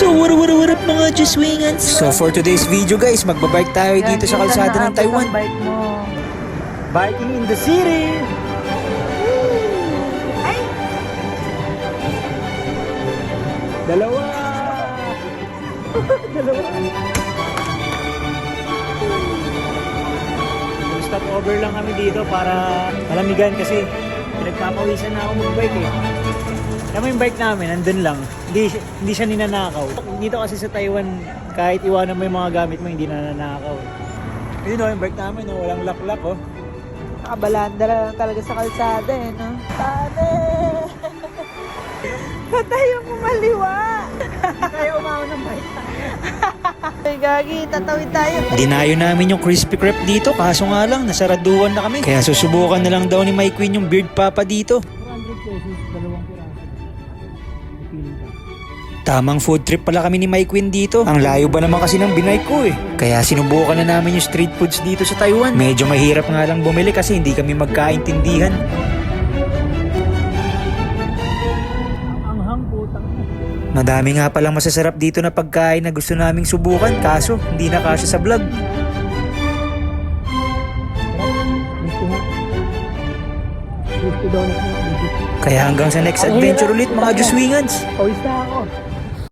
So what up mga Juswingans? So for today's video guys, magbabike tayo dito sa kalsada ng Taiwan. Bike mo. Biking in the city! Ay! Dalawa! Dalawa! Stop over lang kami dito para malamigan kasi pinagpapawisan na ako mag-bike eh. Kaya yung bike namin, nandun lang. Hindi siya ninanakaw. Dito kasi sa Taiwan, kahit iwanan mo yung mga gamit mo, hindi nananakaw. Yun o, yung bike namin, no, walang lock-lock oh. Nakabalanda lang talaga sa kalsada eh, no? Tane! Tayo kumaliwa! Kaya umaw ng bike. Ay, gagi, tatawid tayo. Dinayo namin yung crispy crepe dito, kaso nga lang, nasaraduan na kami. Kaya susubukan na lang daw ni Mike Queen yung beard papa dito. 400 pesos, dalawang piraso. Pipili ka. Tamang food trip pala kami ni Mike Queen dito. Ang layo ba naman kasi ng binay ko eh. Kaya sinubukan na namin yung street foods dito sa Taiwan. Medyo mahirap nga lang bumili kasi hindi kami magkaintindihan. Anghang putang. Madami nga palang masasarap dito na pagkain na gusto naming subukan, kaso hindi na kasya sa vlog. $50 na. Kaya hanggang sa next adventure ulit mga Juswingans. Pawis na ako.